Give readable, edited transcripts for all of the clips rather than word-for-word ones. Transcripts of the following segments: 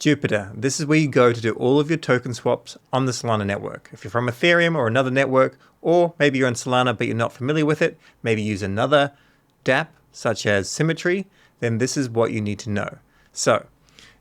Jupiter. This is where you go to do all of your token swaps on the Solana network. If you're from Ethereum or another network, or maybe you're on Solana but you're not familiar with it, maybe use another dApp such as Symmetry, then this is what you need to know. So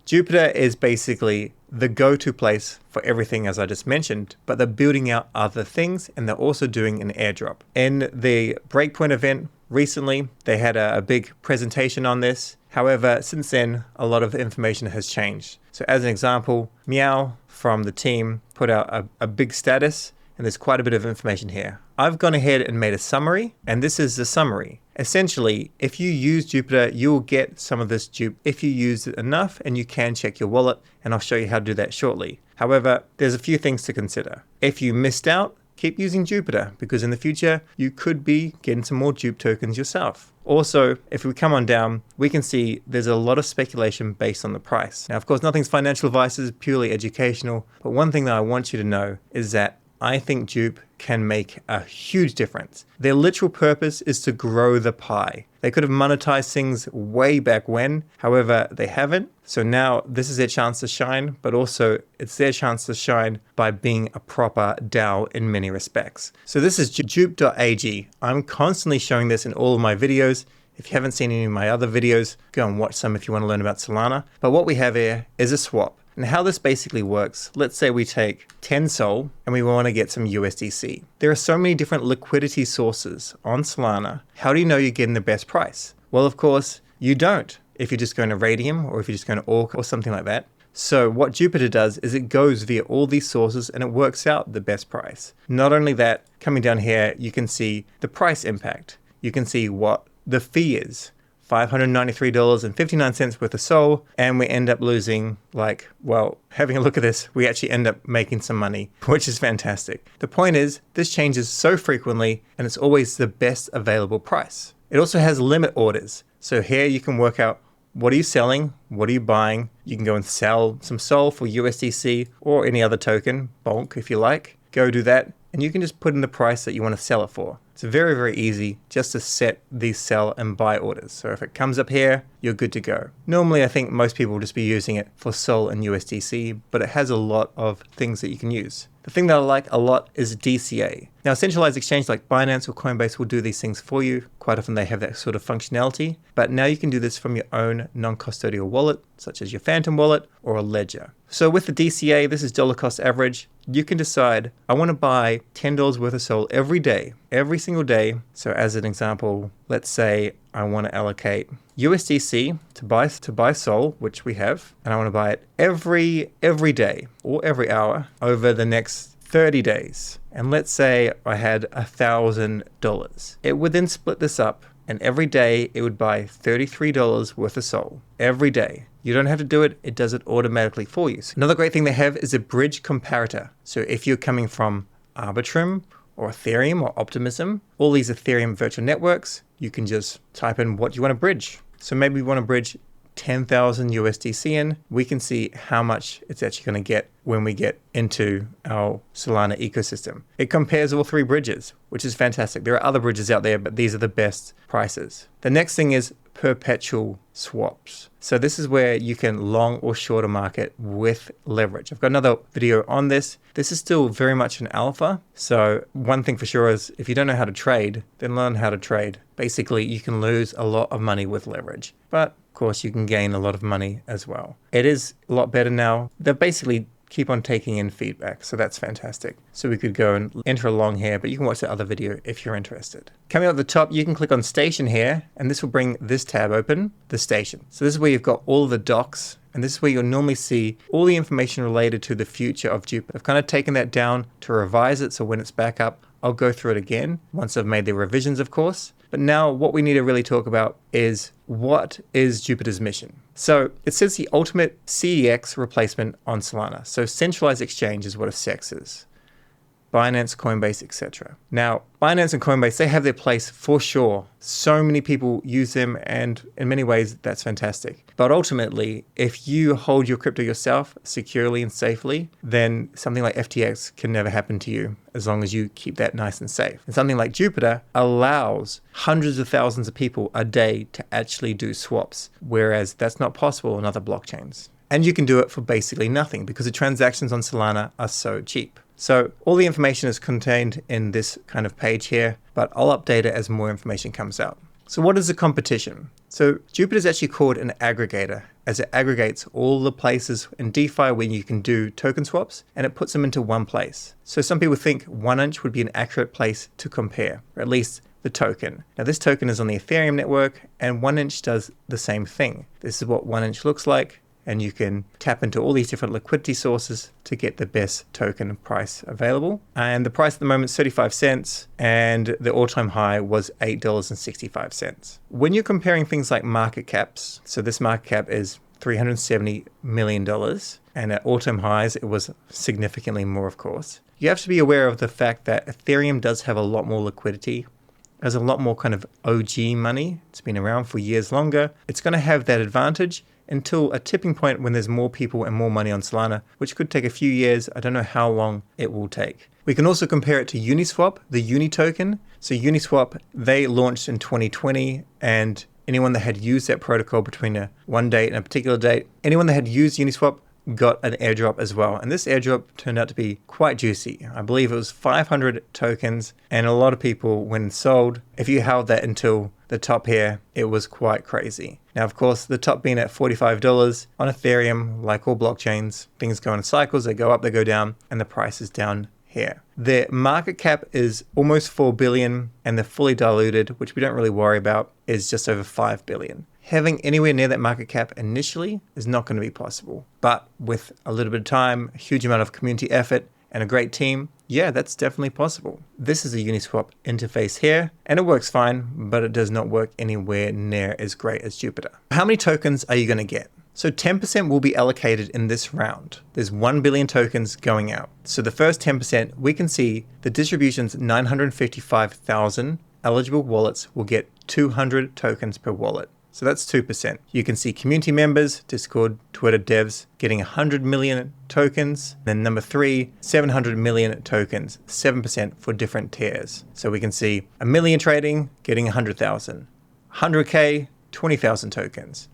Jupiter is basically the go-to place for everything, as I just mentioned, but they're building out other things and they're also doing an airdrop. In the Breakpoint event recently, they had a big presentation on this. However, since then, a lot of the information has changed. So as an example, Meow from the team put out a big status, and there's quite a bit of information here. I've gone ahead and made a summary, and this is the summary. Essentially, if you use Jupiter, you will get some of this dupe if you use it enough, and you can check your wallet, and I'll show you how to do that shortly. However, there's a few things to consider. If you missed out, keep using Jupiter, because in the future, you could be getting some more JUP tokens yourself. Also, if we come on down, we can see there's a lot of speculation based on the price. Now, of course, nothing's financial advice, is purely educational, but one thing that I want you to know is that I think JUP can make a huge difference. Their literal purpose is to grow the pie. They could have monetized things way back when, however, they haven't. So now this is their chance to shine, but also it's their chance to shine by being a proper DAO in many respects. So this is JUP.ag. I'm constantly showing this in all of my videos. If you haven't seen any of my other videos, go and watch some if you want to learn about Solana. But what we have here is a swap. And how this basically works, let's say we take 10 Sol and we want to get some USDC. There are so many different liquidity sources on Solana. How do you know you're getting the best price? Well, of course, you don't if you're just going to Radium or if you're just going to Orc or something like that. So what Jupiter does is it goes via all these sources and it works out the best price. Not only that, coming down here, you can see the price impact. You can see what the fee is. $593.59 worth of Sol, and we end up losing, like, well, having a look at this, we actually end up making some money, which is fantastic. The point is, this changes so frequently, and it's always the best available price. It also has limit orders. So here you can work out what are you selling, what are you buying. You can go and sell some Sol for USDC or any other token, Bonk if you like. Go do that, and you can just put in the price that you want to sell it for. It's very, very easy just to set these sell and buy orders. So if it comes up here, you're good to go. Normally, I think most people will just be using it for Sol and USDC, but it has a lot of things that you can use. The thing that I like a lot is DCA. Now, centralized exchange like Binance or Coinbase will do these things for you. Quite often they have that sort of functionality, but now you can do this from your own non-custodial wallet, such as your Phantom wallet or a Ledger. So with the DCA, this is dollar cost average. You can decide, I want to buy $10 worth of Sol every day, every single day. So as an example, let's say I want to allocate USDC to buy Sol, which we have, and I want to buy it every day or every hour over the next 30 days. And let's say I had $1,000. It would then split this up, and every day it would buy $33 worth of Sol every day. You don't have to do it, it does it automatically for you. So another great thing they have is a bridge comparator. So if you're coming from Arbitrum or Ethereum or Optimism, all these Ethereum virtual networks, you can just type in what you want to bridge. So maybe we want to bridge 10,000 USDC in. We can see how much it's actually going to get when we get into our Solana ecosystem. It compares all three bridges, which is fantastic. There are other bridges out there, but these are the best prices. The next thing is perpetual swaps. So this is where you can long or short a market with leverage. I've got another video on this. This is still very much an alpha. So one thing for sure is if you don't know how to trade, then learn how to trade. Basically, you can lose a lot of money with leverage, but of course you can gain a lot of money as well. It is a lot better now. They're basically keep on taking in feedback, so that's fantastic. So we could go and enter along here, but you can watch the other video if you're interested. Coming up at the top, you can click on Station here, and this will bring this tab open, the Station. So this is where you've got all of the docs, and this is where you'll normally see all the information related to the future of JUP. I've kind of taken that down to revise it, so when it's back up, I'll go through it again, once I've made the revisions, of course. But now what we need to really talk about is what is Jupiter's mission? So it says the ultimate CEX replacement on Solana. So centralized exchange is what a CEX is. Binance, Coinbase, etc. Now, Binance and Coinbase, they have their place for sure. So many people use them, and in many ways, that's fantastic. But ultimately, if you hold your crypto yourself securely and safely, then something like FTX can never happen to you as long as you keep that nice and safe. And something like Jupiter allows hundreds of thousands of people a day to actually do swaps, whereas that's not possible on other blockchains. And you can do it for basically nothing because the transactions on Solana are so cheap. So all the information is contained in this kind of page here, but I'll update it as more information comes out. So what is the competition? So Jupiter is actually called an aggregator, as it aggregates all the places in DeFi where you can do token swaps, and it puts them into one place. So some people think 1inch would be an accurate place to compare, or at least the token. Now this token is on the Ethereum network, and 1inch does the same thing. This is what 1inch looks like, and you can tap into all these different liquidity sources to get the best token price available. And the price at the moment is 35 cents, and the all-time high was $8.65. When you're comparing things like market caps, so this market cap is $370 million, and at all-time highs it was significantly more, of course. You have to be aware of the fact that Ethereum does have a lot more liquidity. There's a lot more kind of OG money. It's been around for years longer. It's going to have that advantage until a tipping point when there's more people and more money on Solana, which could take a few years. I don't know how long it will take. We can also compare it to Uniswap, the Uni token. So Uniswap, they launched in 2020, and anyone that had used that protocol between one date and a particular date, anyone that had used Uniswap got an airdrop as well. And this airdrop turned out to be quite juicy. I believe it was 500 tokens, and a lot of people, when sold, if you held that until the top here, it was quite crazy. Now, of course, the top being at $45 on Ethereum, like all blockchains, things go in cycles, they go up, they go down, and the price is down here. The market cap is almost 4 billion, and the fully diluted, which we don't really worry about, is just over 5 billion. Having anywhere near that market cap initially is not going to be possible. But with a little bit of time, a huge amount of community effort, and a great team, yeah, that's definitely possible. This is a Uniswap interface here, and it works fine, but it does not work anywhere near as great as Jupiter. How many tokens are you going to get? So 10% will be allocated in this round. There's 1 billion tokens going out. So the first 10%, we can see the distribution's 955,000 eligible wallets will get 200 tokens per wallet. So that's 2%. You can see community members, Discord, Twitter devs getting 100 million tokens. Then number 3, 700 million tokens, 7% for different tiers. So we can see a million trading getting 100,000. 100K, 20,000 tokens.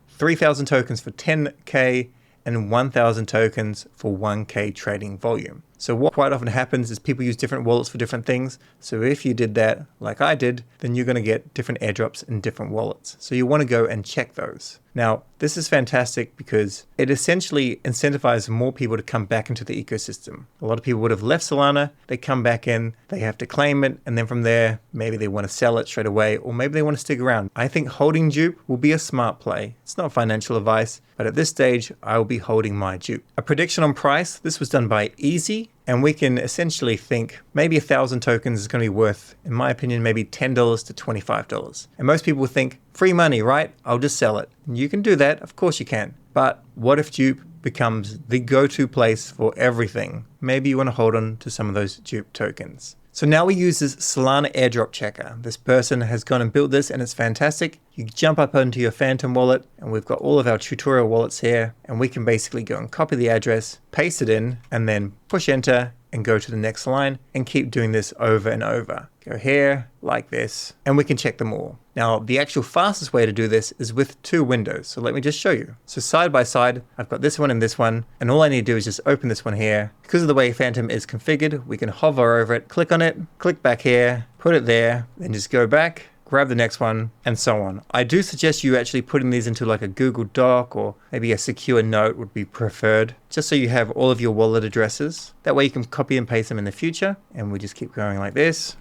3,000 tokens for 10K, and 1,000 tokens for 1K trading volume. So what quite often happens is people use different wallets for different things. So if you did that like I did, then you're going to get different airdrops in different wallets. So you want to go and check those. Now, this is fantastic because it essentially incentivizes more people to come back into the ecosystem. A lot of people would have left Solana, they come back in, they have to claim it, and then from there, maybe they want to sell it straight away, or maybe they want to stick around. I think holding JUP will be a smart play. It's not financial advice, but at this stage, I will be holding my JUP. A prediction on price, this was done by Easy, and we can essentially think maybe 1,000 tokens is going to be worth, in my opinion, maybe $10 to $25. And most people think, free money, right? I'll just sell it. And you can do that, of course you can. But what if JUP becomes the go-to place for everything? Maybe you want to hold on to some of those JUP tokens. So now we use this Solana Airdrop Checker. This person has gone and built this, and it's fantastic. You jump up onto your Phantom wallet, and we've got all of our tutorial wallets here, and we can basically go and copy the address, paste it in, and then push enter and go to the next line and keep doing this over and over. Go here, like this, and we can check them all. Now, the actual fastest way to do this is with 2 windows. So let me just show you. So side by side, I've got this one and this one, and all I need to do is just open this one here. Because of the way Phantom is configured, we can hover over it, click on it, click back here, put it there, then just go back, grab the next one, and so on. I do suggest you actually putting these into like a Google Doc, or maybe a secure note would be preferred, just so you have all of your wallet addresses. That way you can copy and paste them in the future, and we just keep going like this.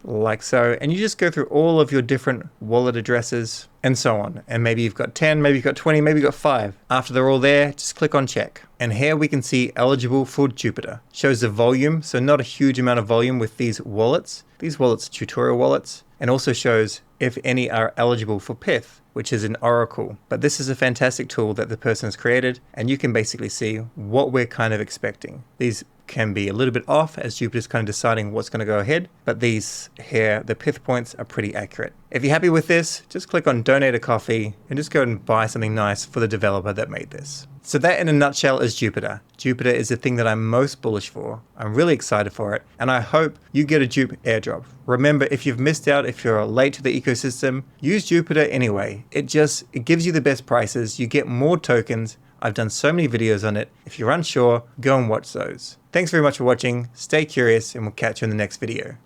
Like so, and you just go through all of your different wallet addresses and so on. And maybe you've got 10, maybe you've got 20, maybe you've got 5. After they're all there, just click on check. And here we can see eligible for Jupiter. Shows the volume, so not a huge amount of volume with these wallets. These wallets are tutorial wallets, and also shows if any are eligible for PYTH, which is an oracle. But this is a fantastic tool that the person has created, and you can basically see what we're kind of expecting. These can be a little bit off as Jupiter's kind of deciding what's going to go ahead, but these here, the PYTH points, are pretty accurate. If you're happy with this, just click on donate a coffee and just go and buy something nice for the developer that made this. So that in a nutshell is Jupiter. Jupiter is the thing that I'm most bullish for. I'm really excited for it, and I hope you get a JUP airdrop. Remember, if you've missed out, if you're late to the ecosystem, use Jupiter anyway. It gives you the best prices, you get more tokens. I've done so many videos on it. If you're unsure, go and watch those. Thanks very much for watching, stay curious, and we'll catch you in the next video.